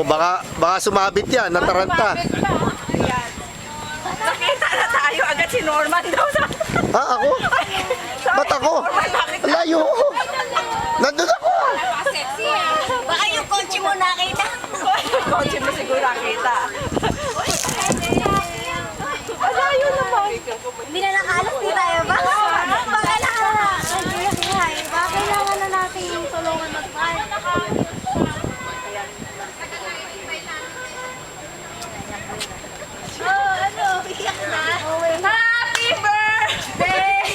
baka sumabit yan, nataranta. Nakita na tayo agad si Norman daw sa... Ha, ako? Ba't ako? Layo ko. Nandun ako. Baka yung kotse mo nakita. Kotse mo siguro nakita. Alayo naman. Hindi na nakalas, di tayo ba? Baka kailangan na natin yung tulungan mag-park. Iyak na. Happy birthday!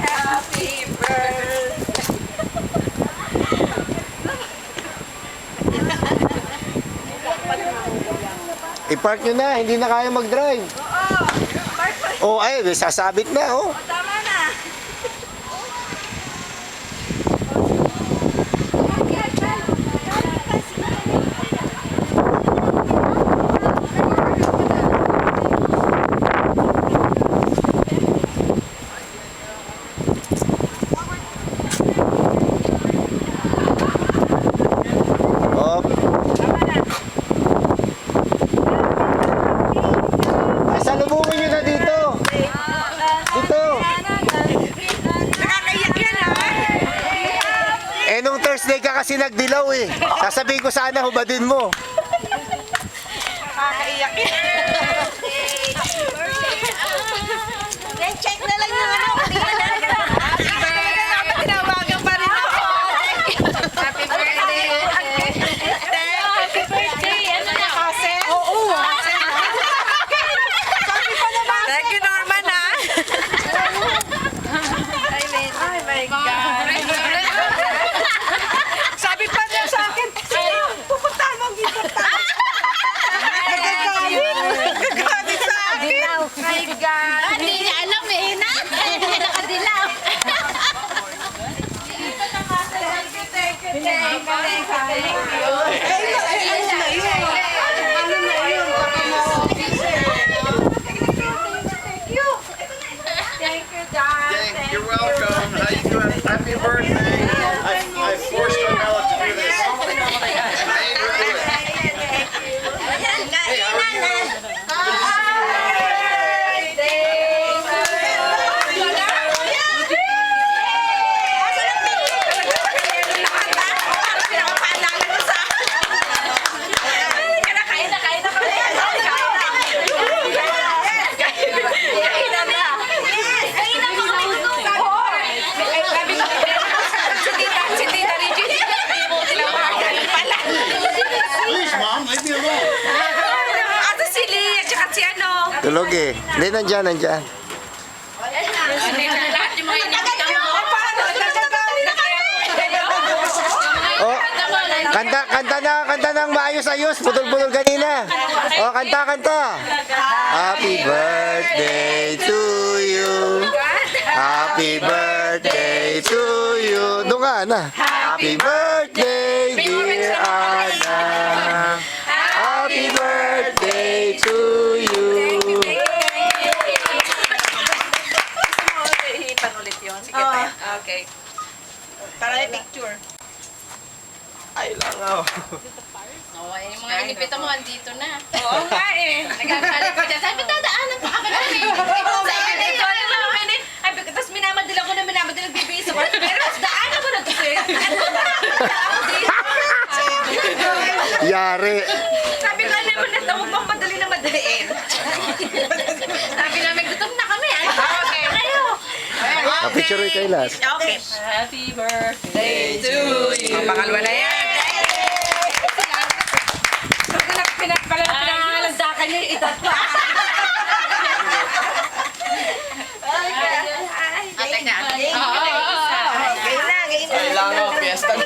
Happy birthday! I-park nyo na, hindi na kaya mag-drive. Oh, ay, sasabit na, oh. Tama na. Oh. Ay, salubungin nyo na dito. Dito. Nakakaiyak yan, ha? Eh, nung Thursday ka kasi nagdilaw eh. Sasabihin ko sana, hubadin mo. Nakakaiyak yan. Then check na lang yung ano. Happy birthday! Dapat tinawagan pa rin ako. Happy birthday! Happy birthday! Ano na kasi? Oo. Thank you, Norman, ha? Ay, my God. Sabi pa niya sa akin, sige, pupuntahan mo ang gipuntahan. Nagagalit sa akin. My God. Hindi niya alam eh. Hindi nakadilaw. You're welcome. How you doing? Happy birthday. I forced Carmela to do this. I made her do it. Please, Mom, leave me alone. Ate si Lee, at saka si ano. Tulog eh. Hindi, nandyan. Lahat yung mga inibita mo. Oh, kanta ng maayos-ayos. Putol-putol kanina. Oh, kanta. Happy birthday to you. Happy birthday to you. Doon nga, Ana. Happy birthday, dear Ana. Happy birthday to you. Hihipan ulit yun. Sige tayo. Okay. Para may picture. Ay, langaw. Yung mga inipita mo, andito na. Oo nga eh. Nagkakali ko dyan. Sabi, dadaanan pa kami namin. Tapos minamadala ko na bibigay sa kwarto. Pero daanan mo na to eh. Yari. Sabi ko naman na huwag pang madali na madaliin. Sabi namin, gutom na kami. Okay. Kayo. Picture kay Las. Okay. Happy birthday to you. Pangalawa na yan. Pinagpalandakan niya yung itat pa. Teka. Kailangan ko, fiesta na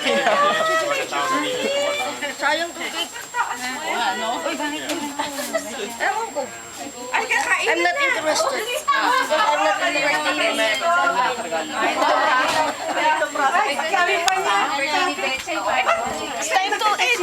Sayang tubig. Ay, kakain I'm not interested. I'm not interested. It's time to eat.